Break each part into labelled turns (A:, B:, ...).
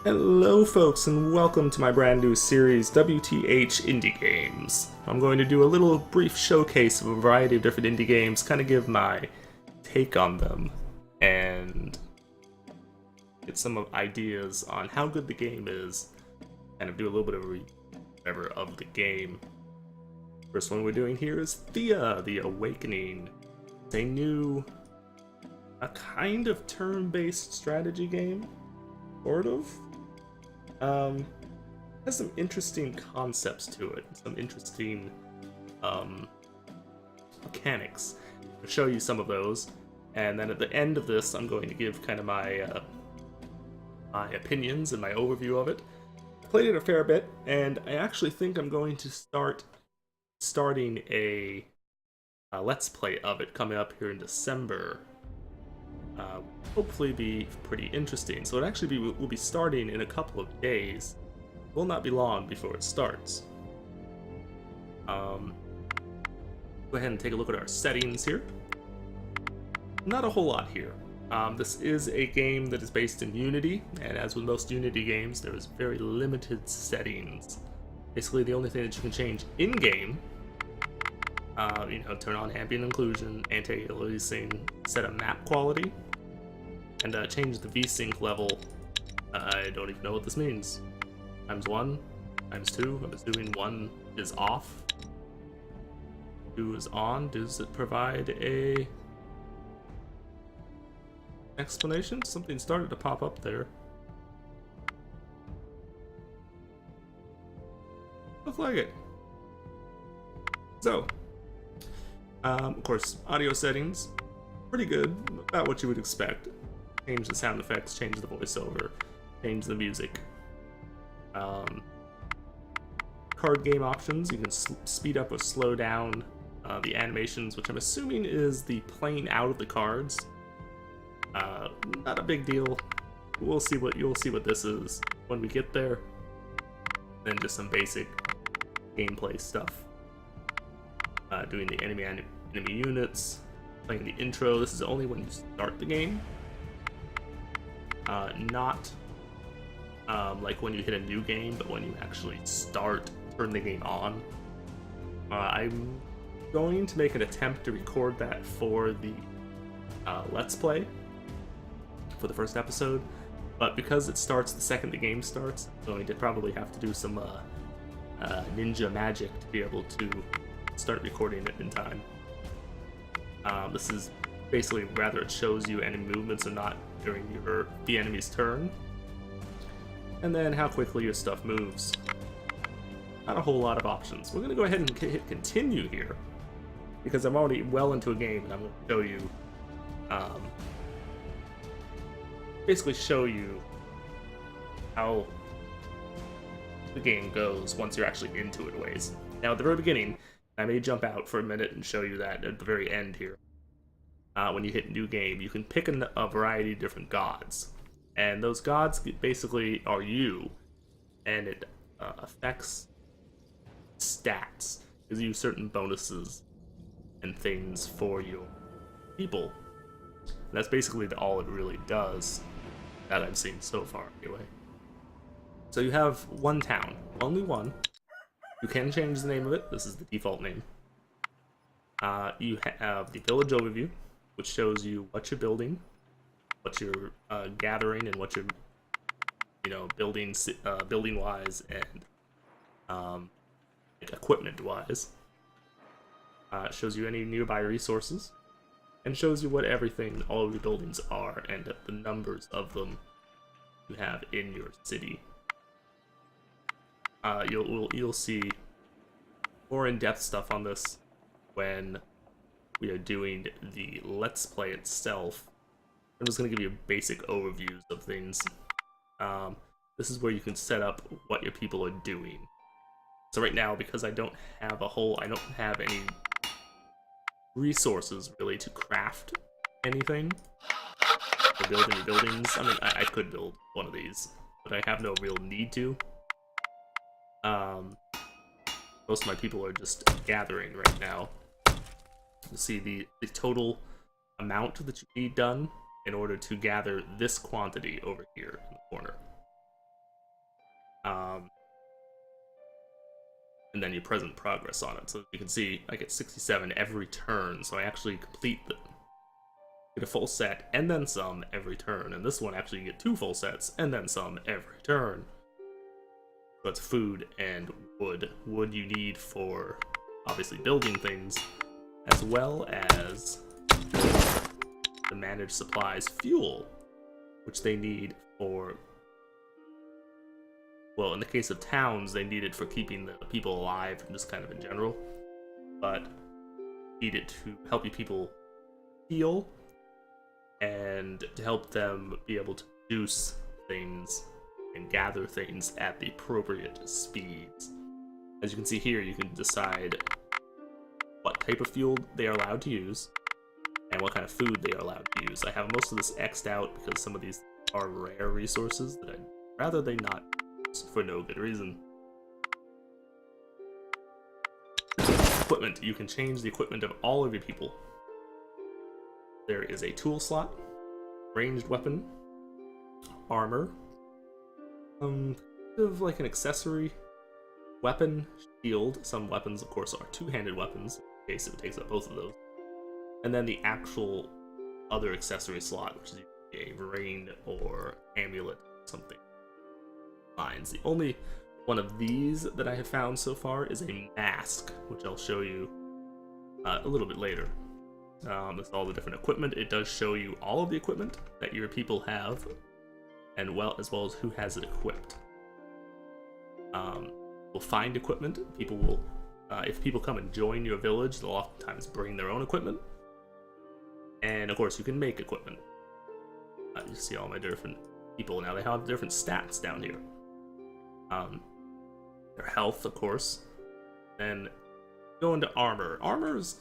A: Hello folks and welcome to my brand new series, WTH Indie Games. I'm going to do a little brief showcase of a variety of different indie games, kind of give my take on them, and get some ideas on how good the game is, kind of do a little bit of a review of the game. First one we're doing here is Thea, The Awakening. It's a kind of turn-based strategy game, sort of. Has some interesting concepts to it, some interesting mechanics. I'll show you some of those, and then at the end of this, I'm going to give kind of my my opinions and my overview of it. I played it a fair bit, and I actually think I'm going to starting a let's play of it coming up here in December. Hopefully be pretty interesting. So it actually will be starting in a couple of days. It will not be long before it starts. Go ahead and take a look at our settings here. Not a whole lot here. This is a game that is based in Unity, and as with most Unity games, there is very limited settings. Basically, the only thing that you can change in-game, turn on ambient occlusion, anti-aliasing, set a map quality, and change the VSync level. I don't even know what this means. ×1, ×2, I'm assuming 1 is off. 2 is on. Does it provide a explanation? Something started to pop up there. Looks like it. So, of course, audio settings, pretty good, about what you would expect. Change the sound effects, change the voiceover, change the music. Card game options, you can speed up or slow down the animations, which I'm assuming is the playing out of the cards. Not a big deal. You'll see what this is when we get there. Then just some basic gameplay stuff. Doing the enemy units, playing the intro. This is only when you start the game. Not like when you hit a new game, but when you actually turn the game on. I'm going to make an attempt to record that for the Let's Play for the first episode, but because it starts the second the game starts, I'm going to probably have to do some ninja magic to be able to start recording it in time. This is basically whether it shows you any movements or not during the enemy's turn, and then how quickly your stuff moves. Not a whole lot of options. We're going to go ahead and hit continue here, because I'm already well into a game, and I'm going to show you, basically show you how the game goes once you're actually into it ways. Now, at the very beginning, I may jump out for a minute and show you that at the very end here. When you hit new game, you can pick a variety of different gods, and those gods basically are you, and it affects stats, gives you certain bonuses and things for your people. And that's basically all it really does that I've seen so far anyway. So you have one town, only one. You can change the name of it. This is the default name. You have the village overview, which shows you what you're building, what you're gathering, and what you're, building wise and equipment wise. It shows you any nearby resources, and shows you what all of your buildings are and the numbers of them you have in your city. You'll see more in-depth stuff on this when we are doing the Let's Play itself. I'm just going to give you basic overviews of things. This is where you can set up what your people are doing. So right now, because I don't have any resources really to craft anything or build any buildings. I mean, I could build one of these, but I have no real need to. Most of my people are just gathering right now. You see the total amount that you need done in order to gather this quantity over here in the corner. Um, and then your present progress on it. So you can see I get 67 every turn, so I actually get a full set and then some every turn. And this one actually you get 2 full sets and then some every turn. So it's food and wood. Wood you need for obviously building things, as well as the managed supplies fuel, which they need for, well, in the case of towns, they need it for keeping the people alive and just kind of in general, but need it to help you people heal and to help them be able to produce things and gather things at the appropriate speeds. As you can see here, you can decide what type of fuel they are allowed to use and what kind of food they are allowed to use. I have most of this X'd out because some of these are rare resources that I'd rather they not use for no good reason. Equipment. You can change the equipment of all of your people. There is a tool slot, ranged weapon, armor, kind of like an accessory, weapon, shield. Some weapons, of course, are two-handed weapons, in case it takes up both of those. And then the actual other accessory slot, which is a ring or amulet, something. Lines. The only one of these that I have found so far is a mask, which I'll show you a little bit later. That's all the different equipment. It does show you all of the equipment that your people have, and as well as who has it equipped. We'll find equipment. People will, if people come and join your village, they'll oftentimes bring their own equipment. And of course, you can make equipment. You see all my different people now. They have different stats down here. Their health, of course. Then go into armor. Armor's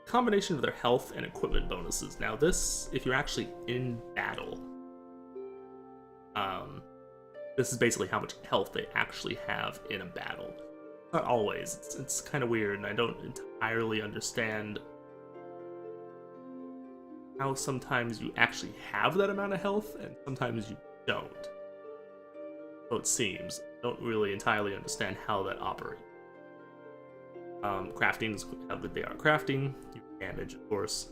A: combination of their health and equipment bonuses. Now this, if you're actually in battle, this is basically how much health they actually have in a battle. Not always. It's kind of weird, and I don't entirely understand how sometimes you actually have that amount of health, and sometimes you don't. So it seems. I don't really entirely understand how that operates. Crafting is how good they are at crafting. Damage, of course,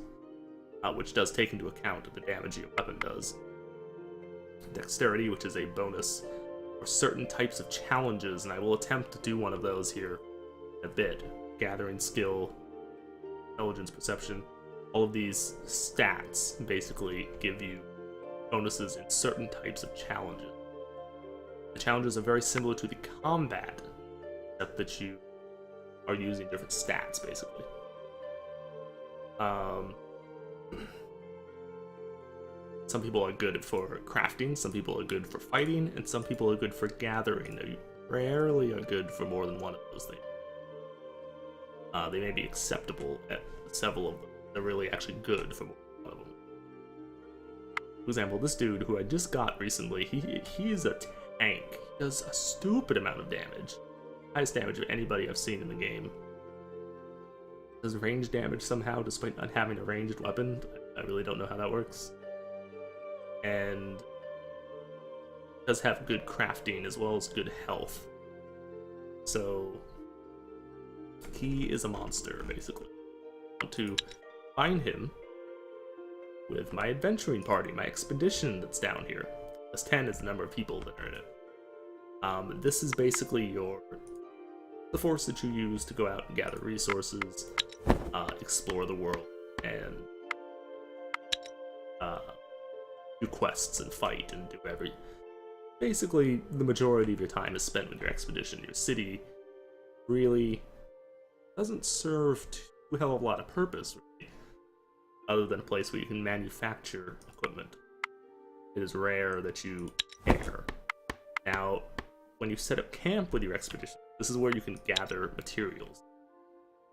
A: which does take into account the damage your weapon does. Dexterity, which is a bonus for certain types of challenges, and I will attempt to do one of those here in a bit. Gathering skill, intelligence, perception. All of these stats basically give you bonuses in certain types of challenges. The challenges are very similar to the combat, except that you are using different stats, basically. Some people are good for crafting, some people are good for fighting, and some people are good for gathering. They rarely are good for more than one of those things. They may be acceptable at several of them. They're really actually good for more than one of them. For example, this dude who I just got recently, he's a tank. He does a stupid amount of damage. Highest damage of anybody I've seen in the game. Does range damage somehow, despite not having a ranged weapon. I really don't know how that works. And does have good crafting as well as good health. So he is a monster, basically. I want to find him with my adventuring party, my expedition that's down here. Plus 10 is the number of people that are in it. This is basically the force that you use to go out and gather resources, explore the world, and do quests and fight and do basically the majority of your time is spent with your expedition. Your city really doesn't serve too hell of a lot of purpose, really, other than a place where you can manufacture equipment. It is rare that you care. Now, when you set up camp with your expedition, this is where you can gather materials.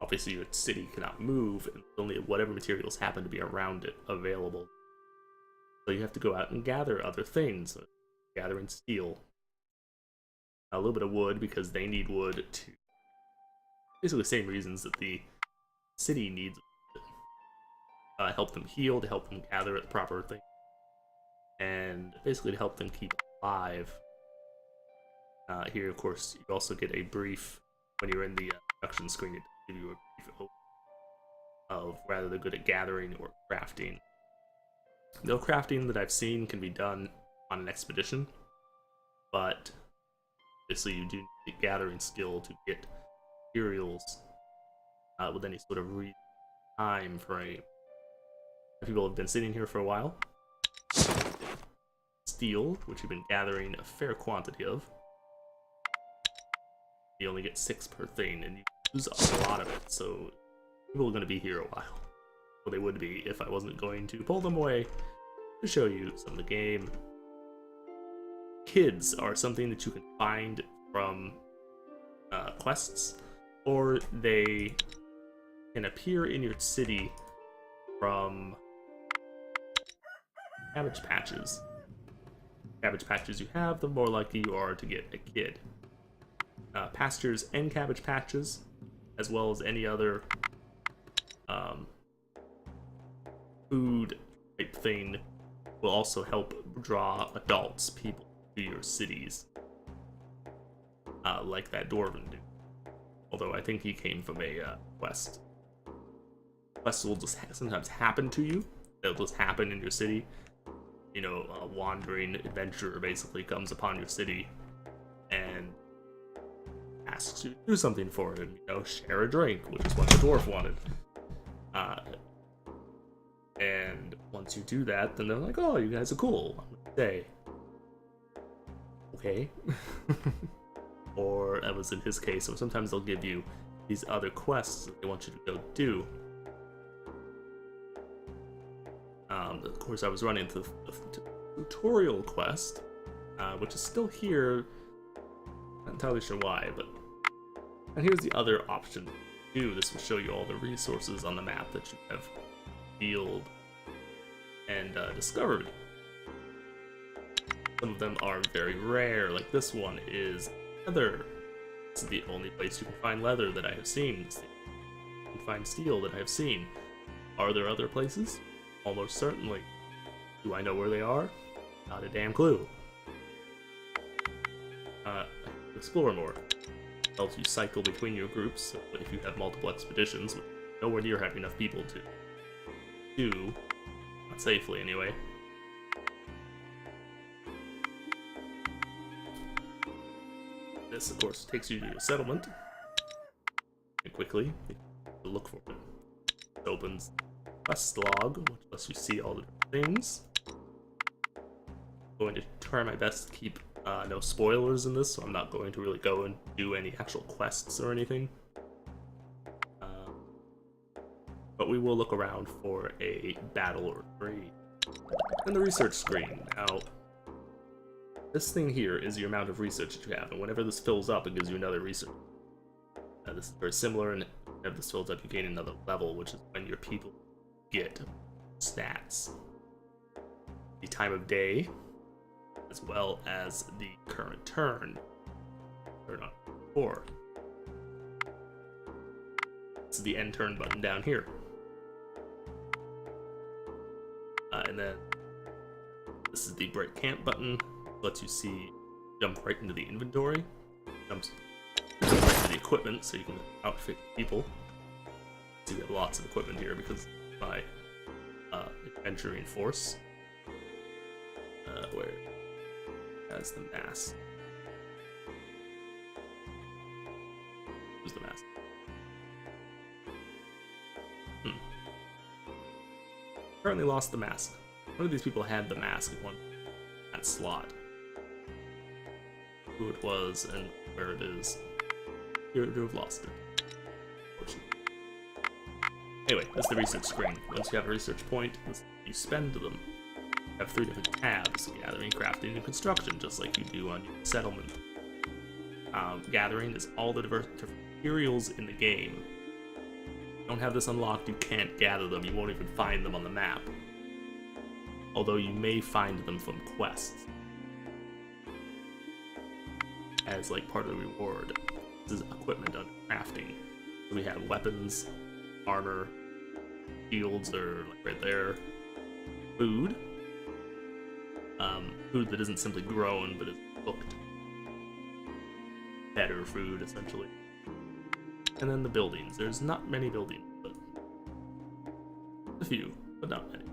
A: Obviously, your city cannot move, and only whatever materials happen to be around it available. So you have to go out and gather other things. Gather and steel. A little bit of wood, because they need wood to... basically the same reasons that the city needs wood. Help them heal, to help them gather at the proper thing. And basically to help them keep alive. Here, of course, you also get a brief when you're in the production screen. It gives you a brief overview of whether they're good at gathering or crafting. No crafting that I've seen can be done on an expedition, but obviously you do need gathering skill to get materials with any sort of time frame. People have been sitting here for a while. Steel, which you've been gathering a fair quantity of. You only get 6 per thing, and you use a lot of it, so people are going to be here a while. Well, they would be if I wasn't going to pull them away to show you some of the game. Kids are something that you can find from quests, or they can appear in your city from cabbage patches. Cabbage patches you have, the more likely you are to get a kid. Pastures and cabbage patches, as well as any other food type thing, will also help draw adults, people, to your cities, like that dwarven dude. Although I think he came from a quest. Quests will just sometimes happen to you. They'll just happen in your city. You know, a wandering adventurer basically comes upon your city and asks you to do something for him. You know, share a drink, which is what the dwarf wanted. And once you do that, then they're like, "Oh, you guys are cool." I'm gonna say, "Okay." Or that was in his case. Or sometimes they'll give you these other quests that they want you to go do. Of course, I was running the tutorial quest, which is still here. Not entirely sure why, but and here's the other option to do. This will show you all the resources on the map that you have revealed and discovered. Some of them are very rare, like this one is leather. This is the only place you can find leather that I have seen. You can find steel that I have seen. Are there other places? Almost certainly. Do I know where they are? Not a damn clue. Explore more. Helps you cycle between your groups, so if you have multiple expeditions, nowhere near have enough people to do. Not safely, anyway. This, of course, takes you to your settlement. And quickly, you look for it. It opens quest log, which lets you see all the different things. I'm going to try my best to keep no spoilers in this, so I'm not going to really go and do any actual quests or anything. But we will look around for a battle or 3. And the research screen. Now, this thing here is your amount of research that you have, and whenever this fills up, it gives you another research. This is very similar, and whenever this fills up, you gain another level, which is when your people get stats. The time of day, as well as the current turn. Turn on 4. This is the end turn button down here. And then this is the break camp button. Lets you see, jump right into the inventory. Jumps right into the equipment, so you can outfit people. So you have lots of equipment here because of my adventuring force. Where has the mask? Who's the mask? Currently lost the mask. One of these people had the mask in that slot. Who it was and where it is. You have lost it. Unfortunately. Anyway, that's the research screen. Once you have a research point, you spend them. You have 3 different tabs: gathering, crafting, and construction, just like you do on your settlement. Gathering is all the different materials in the game. If you don't have this unlocked, you can't gather them. You won't even find them on the map. Although you may find them from quests as like part of the reward. This is equipment under crafting. So we have weapons, armor, shields are like right there. Food. Food that isn't simply grown but is cooked. better food, essentially. And then the buildings. There's not many buildings, but a few, but not many.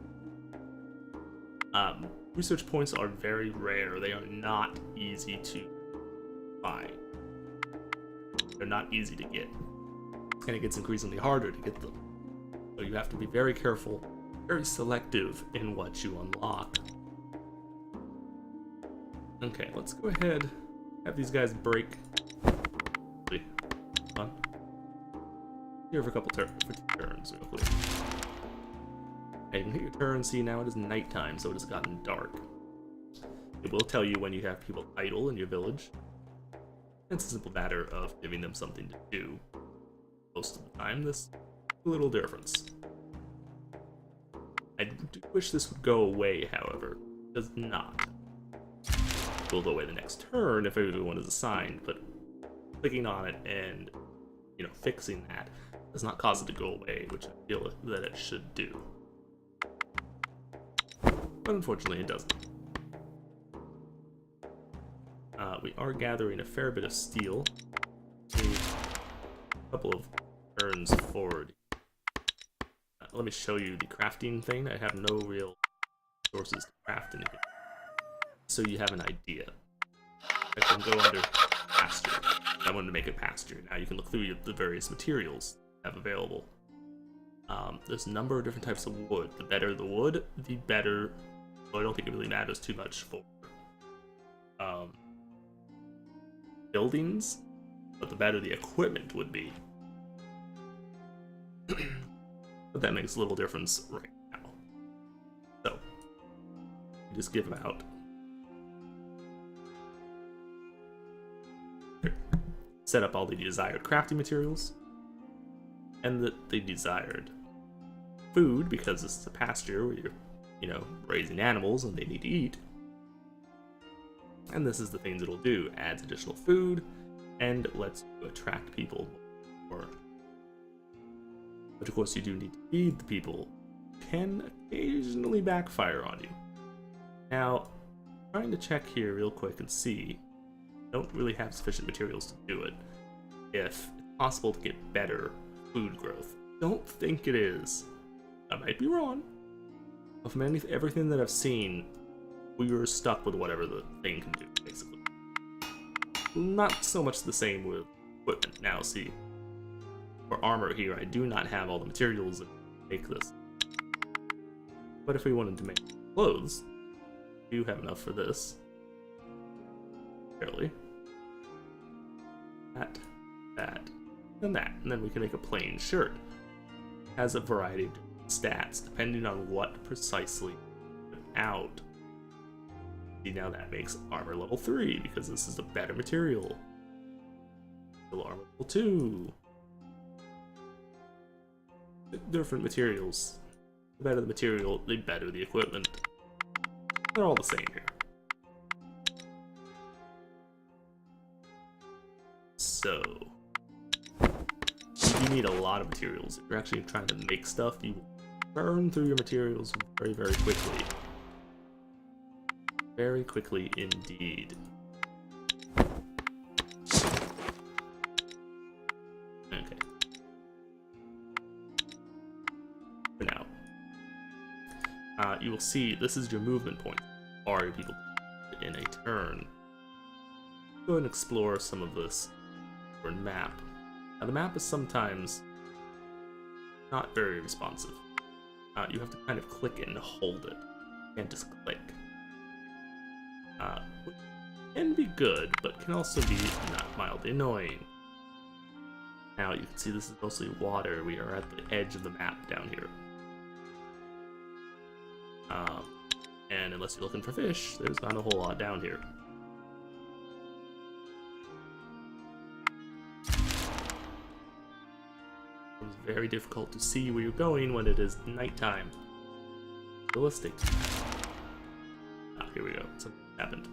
A: Research points are very rare. They are not easy to find. They're not easy to get. And it gets increasingly harder to get them. So you have to be very careful, very selective in what you unlock. Okay, let's go ahead, have these guys break. Come on. Here for a couple turns, real quick. Okay, you can hit your turn. See, now it is nighttime, so it has gotten dark. It will tell you when you have people idle in your village. It's a simple matter of giving them something to do. Most of the time, this a little difference. I do wish this would go away, however. It does not. It will go away the next turn if everyone is assigned, but clicking on it and, fixing that does not cause it to go away, which I feel that it should do. But unfortunately, it doesn't. We are gathering a fair bit of steel. A couple of turns forward. Let me show you the crafting thing. I have no real sources to craft anything, so you have an idea. I can go under pasture. I wanted to make it pasture. Now you can look through the various materials you have available. There's a number of different types of wood. The better the wood, the better. Well, I don't think it really matters too much for buildings, but the better the equipment would be. But that makes a little difference right now. So, just give them out. Here. Set up all the desired crafting materials, and the desired food, because this is a pasture where you're, raising animals and they need to eat. And this is the things it'll do. Adds additional food and lets you attract people more. But of course you do need to feed the people. Can occasionally backfire on you. Now, trying to check here real quick and see. Don't really have sufficient materials to do it. If it's possible to get better food growth. Don't think it is. I might be wrong. But from everything that I've seen, we were stuck with whatever the thing can do, basically. Not so much the same with equipment. Now, see, for armor here, I do not have all the materials that make this. But if we wanted to make clothes, we do have enough for this. Barely. That, and that. And then we can make a plain shirt. It has a variety of stats, depending on what precisely you put out. See, now that makes armor level 3, because this is a better material. Still armor level 2. Different materials. The better the material, the better the equipment. They're all the same here. So, you need a lot of materials. If you're actually trying to make stuff, you burn through your materials very, very quickly. Very quickly indeed. Okay. For now. You will see this is your movement point. Or your people in a turn. Go and explore some of this map. Now the map is sometimes not very responsive. You have to kind of click and hold it. You can't just click. Which can be good, but can also be not mildly annoying. Now you can see this is mostly water. We are at the edge of the map down here. And unless you're looking for fish, there's not a whole lot down here. It's very difficult to see where you're going when it is nighttime. Realistic. Here we go. Something happened.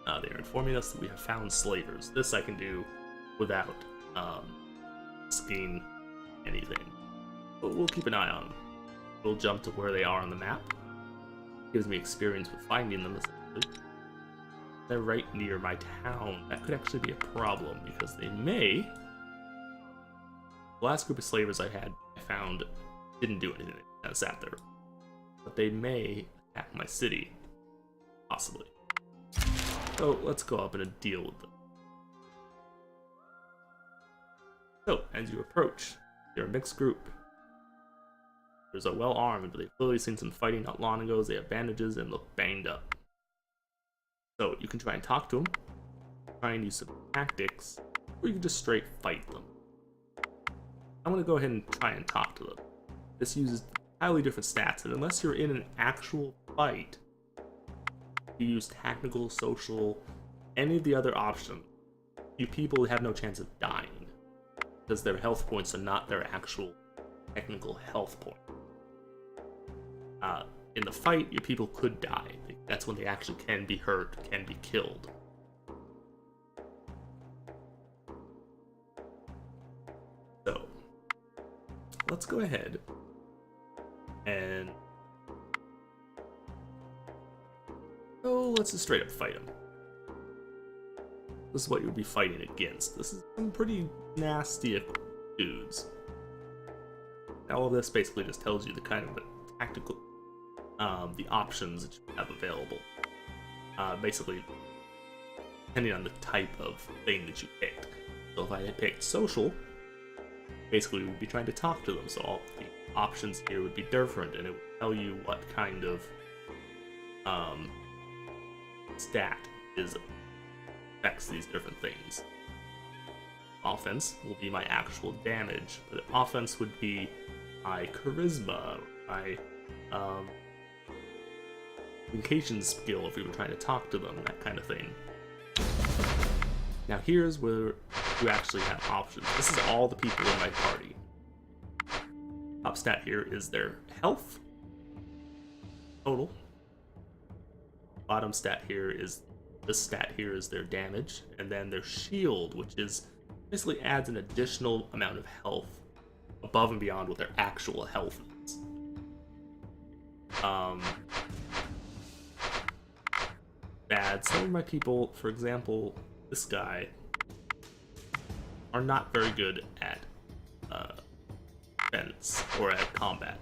A: They are informing us that we have found slavers. This I can do without risking anything. But we'll keep an eye on them. We'll jump to where they are on the map. Gives me experience with finding them, essentially. they're right near my town. That could actually be a problem because they may. The last group of slavers I found didn't do anything. They kind of sat there. But they may attack my city. Possibly. So let's go up and deal with them. So, as you approach, they're a mixed group. There's a well-armed, but they've clearly seen some fighting not long ago. They have bandages and look banged up. So, you can try and talk to them, try and use some tactics, or you can just straight fight them. I'm going to go ahead and try and talk to them. This uses entirely different stats, and unless you're in an actual fight, you use tactical, social, any of the other options, you people have no chance of dying. Because their health points are not their actual technical health point. In the fight, your people could die. That's when they actually can be hurt, can be killed. So, let's go ahead and let's just straight up fight them. This is what you would be fighting against. This is some pretty nasty dudes. All of this basically just tells you the kind of tactical, the options that you have available. Basically, depending on the type of thing that you picked. So if I had picked social, basically we would be trying to talk to them. So all the options here would be different, and it would tell you what kind of stat affects these different things. Offense will be my actual damage, but offense would be my charisma, my communication skill if we were trying to talk to them, that kind of thing. Now here's where you actually have options. This is all the people in my party. Top stat here is their health total. Bottom stat here is this stat here is their damage, and then their shield, which is basically adds an additional amount of health above and beyond what their actual health is. Bad. Some of my people, for example, this guy, are not very good at defense or at combat.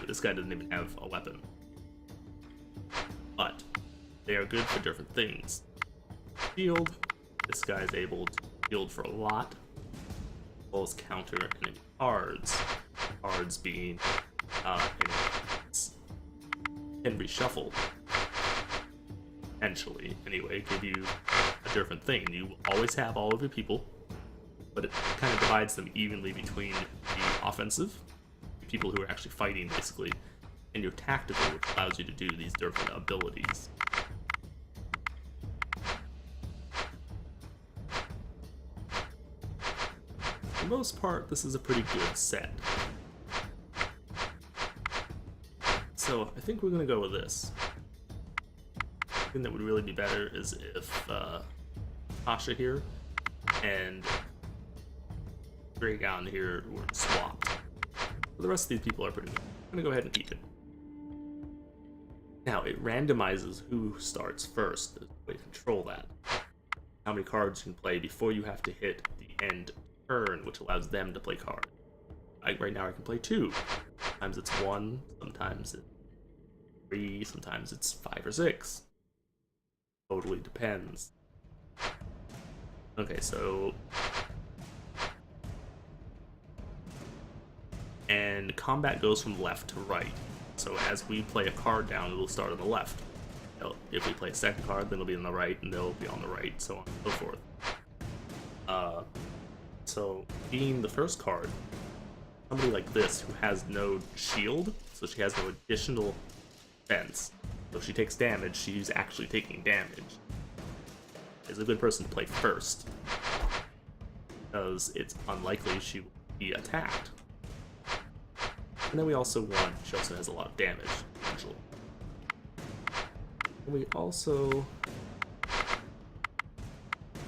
A: This guy doesn't even have a weapon. But they are good for different things. Shield, this guy is able to shield for a lot, as well as counter enemy cards. Cards being can reshuffle. Potentially, anyway, give you a different thing. You always have all of your people, but it kind of divides them evenly between the offensive, the people who are actually fighting, basically, and your tactical, which allows you to do these different abilities. For the most part, this is a pretty good set. So I think we're going to go with this. The thing that would really be better is if Tasha here and Dragon here were swapped. But the rest of these people are pretty good. I'm going to go ahead and keep it. Now, it randomizes who starts first. There's a way to control that. How many cards you can play before you have to hit the end turn, which allows them to play cards. Right now I can play 2. Sometimes it's 1, sometimes it's 3, sometimes it's 5 or 6. Totally depends. Okay, so... And combat goes from left to right. So as we play a card down, it'll start on the left. If we play a second card, then it'll be on the right, and they'll be on the right, so on and so forth. So being the first card, somebody like this who has no shield, so she has no additional defense. So if she takes damage, she's actually taking damage. Is a good person to play first, because it's unlikely she will be attacked. And then we also want, she also has a lot of damage, usually. And we also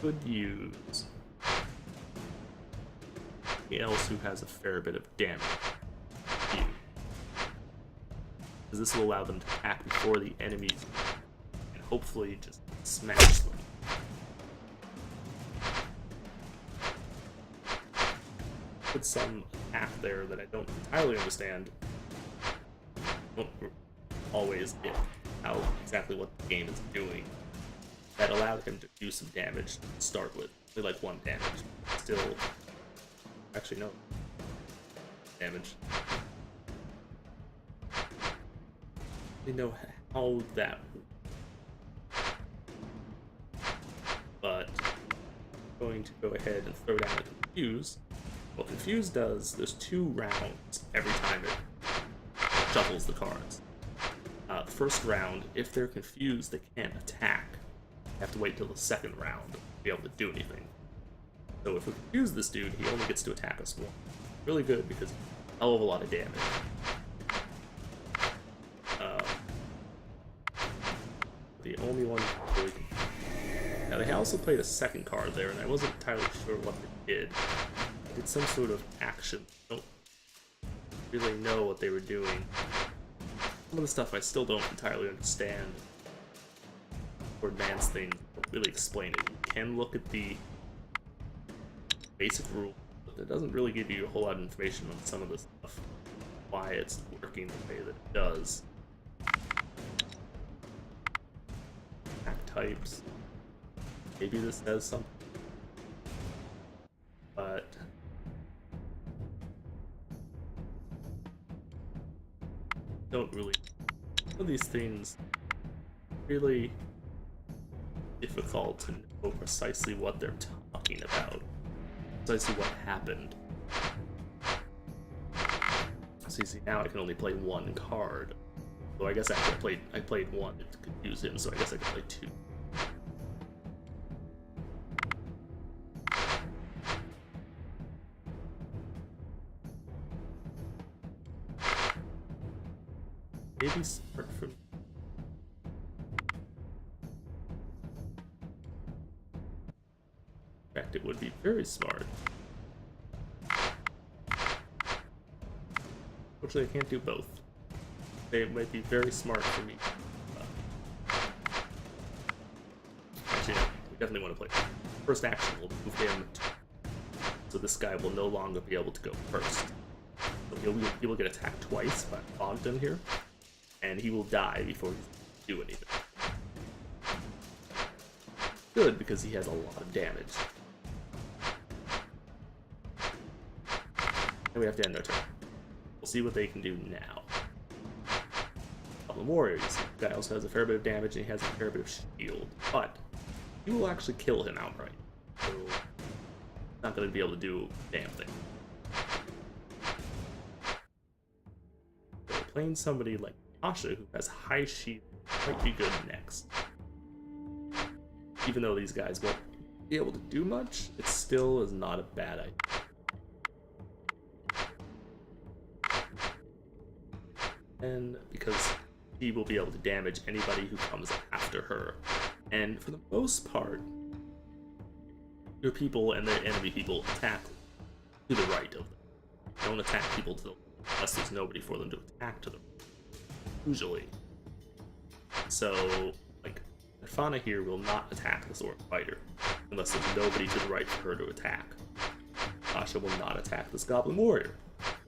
A: could use somebody else who has a fair bit of damage. Because this will allow them to attack before the enemies can hopefully just smash them. Put some attack there that I don't entirely understand. Don't always get how exactly what the game is doing. That allowed him to do some damage to start with. Only like 1 damage. Still, actually no damage. We know how that works. But I'm going to go ahead and throw down a Confuse. What Confuse does, there's 2 rounds every time it shuffles the cards. The first round, if they're confused, they can't attack. You have to wait till the second round to be able to do anything. So if we confuse this dude, he only gets to attack us 1. Really good because a hell of a lot of damage. The only one really. Now they also played a second card there, and I wasn't entirely sure what they did. They did some sort of action. I don't really know what they were doing. Some of the stuff I still don't entirely understand. For advanced things, don't really explain it. You can look at the basic rule, but it doesn't really give you a whole lot of information on some of the stuff. Why it's working the way that it does. Attack types. Maybe this does something. But don't really. Some of these things really difficult to know precisely what they're talking about, precisely what happened. So you see, now I can only play 1 card. So I guess actually I played 1 to confuse him, so I guess I could play 2. Maybe start from. In fact, it would be very smart. Unfortunately, I can't do both. They might be very smart for me. Actually, no, we definitely want to play. First action will move him, so this guy will no longer be able to go first. So he will get attacked twice by Ogden here, and he will die before he can do anything. Good, because he has a lot of damage. And we have to end our turn. We'll see what they can do now. The warrior, you see, the guy also has a fair bit of damage and he has a fair bit of shield, but he will actually kill him outright. So he's not going to be able to do a damn thing. So playing somebody like Asha, who has high shield, might be good next. Even though these guys won't be able to do much, it still is not a bad idea. And because he will be able to damage anybody who comes after her. And for the most part, your people and their enemy people attack to the right of them. They don't attack people to the left unless there's nobody for them to attack to them. Usually. So, like, Nirvana here will not attack the sword fighter unless there's nobody to the right for her to attack. Asha will not attack this goblin warrior,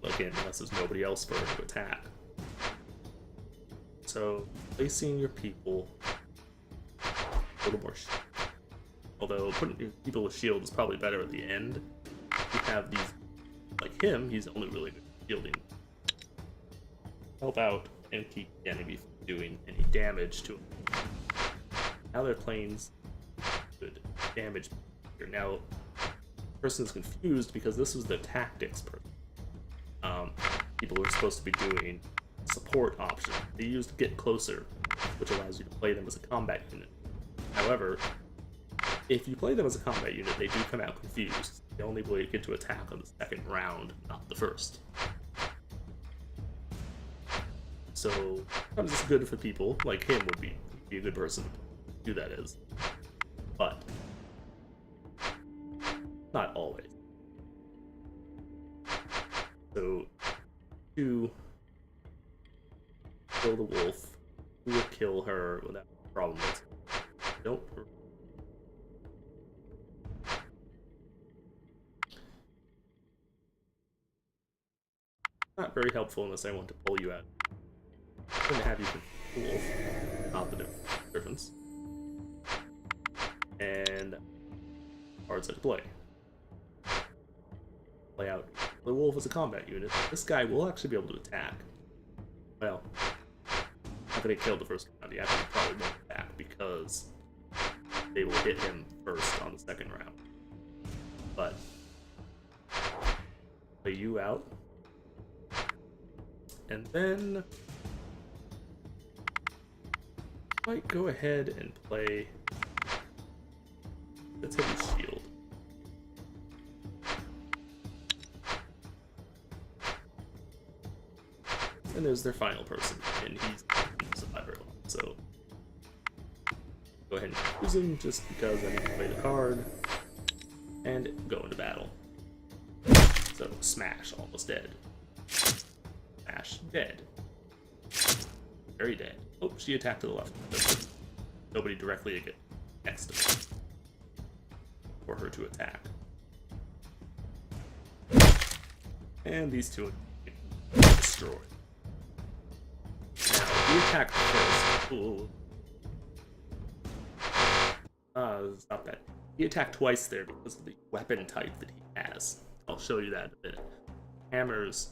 A: again, unless there's nobody else for her to attack. So, placing your people a little more shield. Although putting your people with shield is probably better at the end. You have these, like him, he's only really good at shielding. Help out and keep the enemy from doing any damage to him. Now they're playing good damage here. Now, the person is confused because this was the tactics person. People were supposed to be doing support option. They used Get Closer, which allows you to play them as a combat unit. However, if you play them as a combat unit, they do come out confused. They only get to attack on the second round, not the first. So, sometimes it's good for people, like him would be a good person to do that as. But, not always. So, to kill the wolf, who will kill her without problems. not very helpful unless I want to pull you out. I'm going to have you for wolf, not the difference. And cards at play. Play out the wolf as a combat unit. This guy will actually be able to attack. Well, after they killed the first round, he actually probably won't attack because they will hit him first on the second round. But play you out, and then might go ahead and play. Let's hit his shield. And there's their final person, and he's not survive very long. So go ahead and use him just because I need to play the card and go into battle. So smash, almost dead. Smash, dead. Very dead. Oh, she attacked to the left. Nobody directly next to me for her to attack. And these two are destroyed. Now, he attacked first. Ooh. Stop that. He attacked twice there because of the weapon type that he has. I'll show you that in a minute. Hammers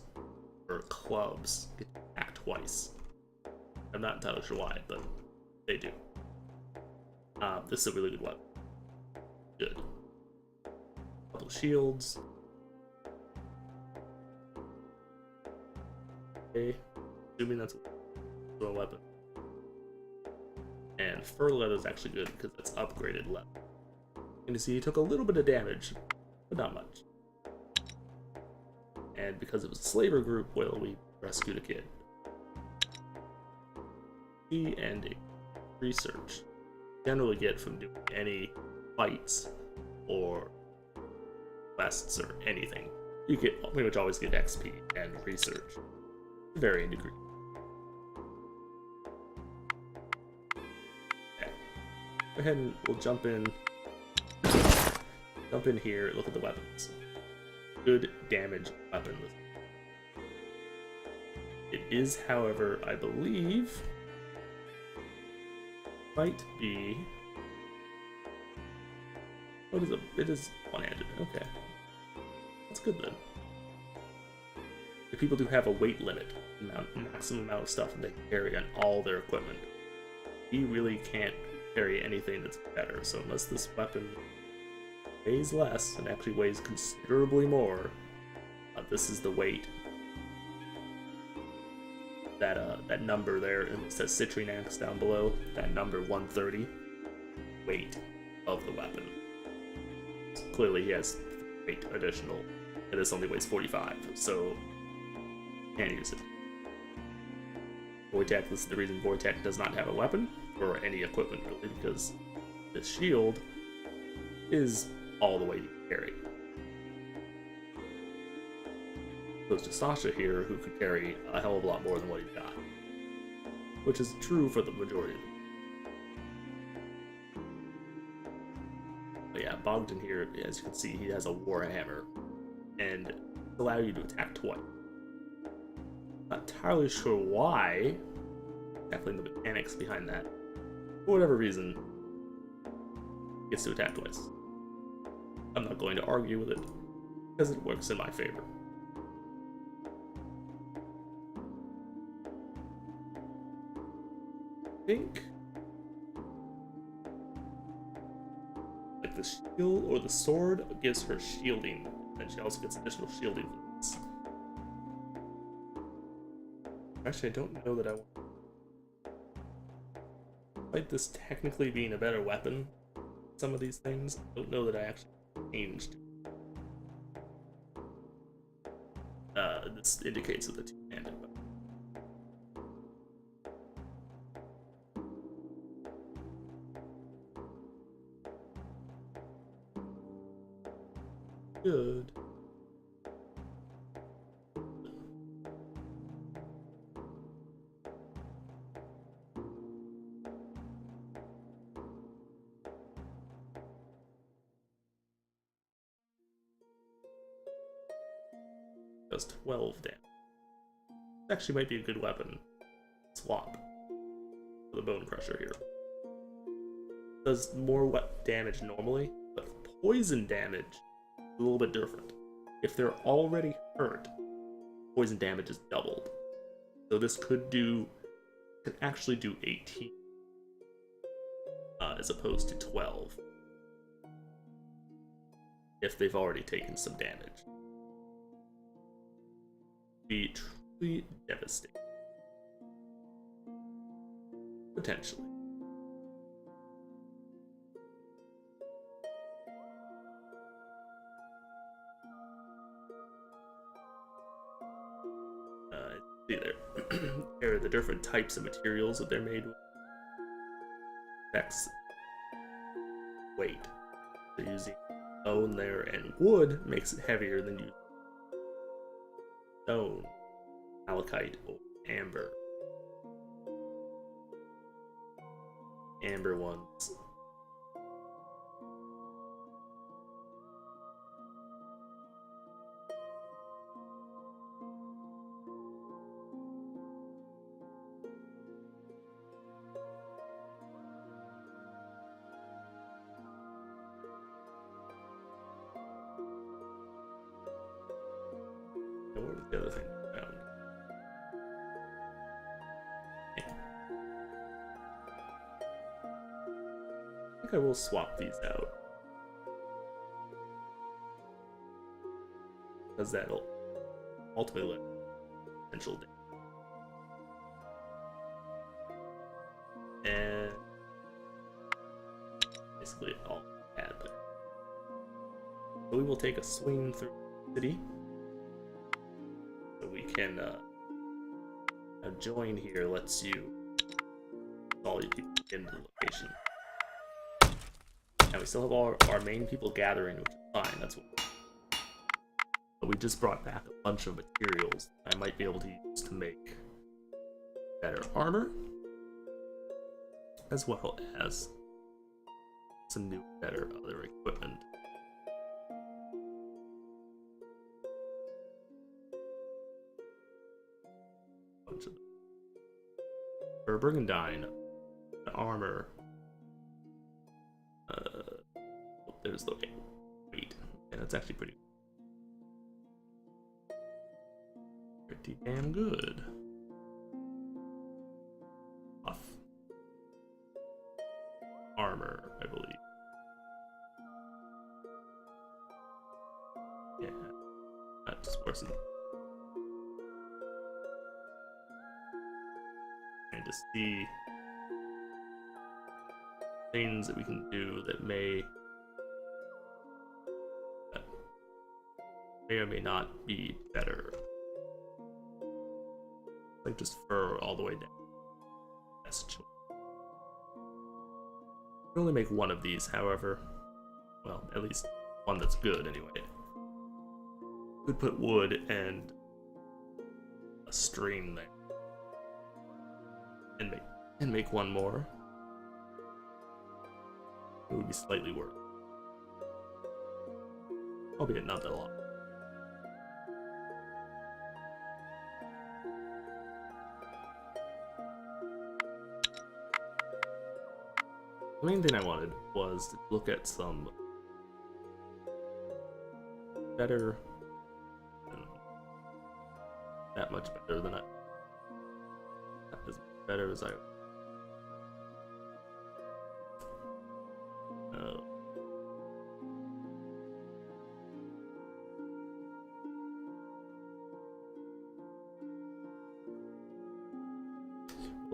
A: or clubs get attacked twice. I'm not entirely sure why, but they do. This is a really good weapon. Good. Couple shields. Okay. Assuming that's a weapon. And fur leather is actually good because it's upgraded leather. And you see he took a little bit of damage, but not much. And because it was a slaver group, well, we rescued a kid. He and a research generally get from doing any fights or quests or anything. You get pretty much always get XP and research to varying degree. Okay. Go ahead and we'll jump in here, look at the weapons. Good damage weapon. It is, however, I believe, might be. What is it? It is one-handed. Okay, that's good then. The people do have a weight limit, maximum amount of stuff that they can carry on all their equipment. He really can't carry anything that's better. So unless this weapon weighs less and actually weighs considerably more, this is the weight. That number there, it says Citrinax down below, that number 130, weight of the weapon. So clearly he has weight additional, and this only weighs 45, so can't use it. Vortec, this is the reason Vortec does not have a weapon, or any equipment really, because this shield is all the weight he can carry. Goes to Sasha here, who could carry a hell of a lot more than what he's got. Which is true for the majority of them. But yeah, Bogdan here, as you can see, he has a Warhammer, and allow you to attack twice. Not entirely sure why, exactly the mechanics behind that. For whatever reason, he gets to attack twice. I'm not going to argue with it, because it works in my favor. I think like the shield or the sword gives her shielding, and she also gets additional shielding for this. Actually, I don't know that I want despite this technically being a better weapon. Some of these things, I don't know that I actually changed. This indicates that the two-handed weapon. Good. Does 12 damage. actually might be a good weapon swap for the Bone Crusher here. Does more damage normally, but poison damage is a little bit different. If they're already hurt, poison damage is doubled. So this could actually do 18 as opposed to 12 if they've already taken some damage. Be truly devastating. Potentially. See there are the different types of materials that they're made with. Affects weight. They're using stone there, and wood makes it heavier than using stone, malachite, or amber. Amber ones. What was the other thing I found? I think I will swap these out. Because that'll ultimately let potential damage. And basically all bad there. So we will take a swing through the city. So we can join here lets you all you people in the location. Now we still have all our main people gathering, which is fine. That's what. But we just brought back a bunch of materials I might be able to use to make better armor, as well as some new, better other equipment. Bunch of for Brigandine armor. There's the weight, and that's actually pretty damn good. Buff armor, I believe. Yeah, that's worse. And to see things that we can do that may or may not be better. Like just fur all the way down. Best choice. We can only make one of these, however. Well, at least one that's good anyway. Could put wood and a stream there. And make one more. It would be slightly worth it. Albeit not that long. The main thing I wanted was to look at some better, that much better than not as better as I.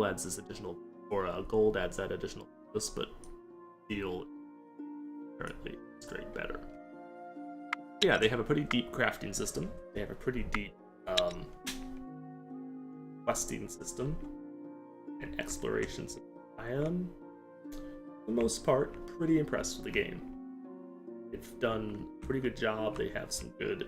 A: Adds this additional, or gold adds that additional bonus, but steel currently straight better. Yeah, they have a pretty deep crafting system. They have a pretty deep questing system and exploration system. I am, for the most part, pretty impressed with the game. They've done a pretty good job. They have some good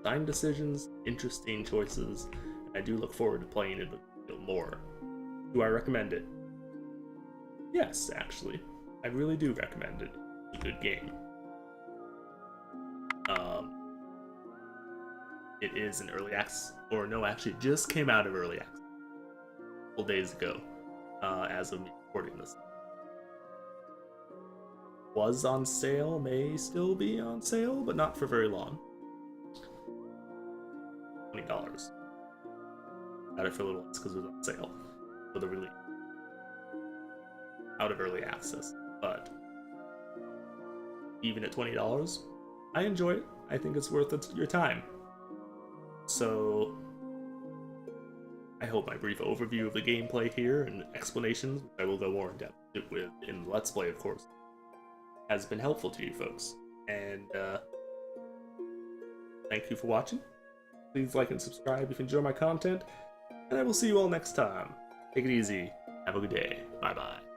A: design decisions, interesting choices. I do look forward to playing it a little more. Do I recommend it? Yes, actually. I really do recommend it. It's a good game. It is in early access, or no, actually, it just came out of early access a couple days ago, as of me recording this. Was on sale, may still be on sale, but not for very long. $20. Got it for a little once because it was on sale for the release. Out of early access, but even at $20, I enjoy it. I think it's worth your time. So, I hope my brief overview of the gameplay here and explanations, which I will go more in depth with in the Let's Play, of course, has been helpful to you folks. And thank you for watching. Please like and subscribe if you enjoy my content, and I will see you all next time. Take it easy. Have a good day. Bye-bye.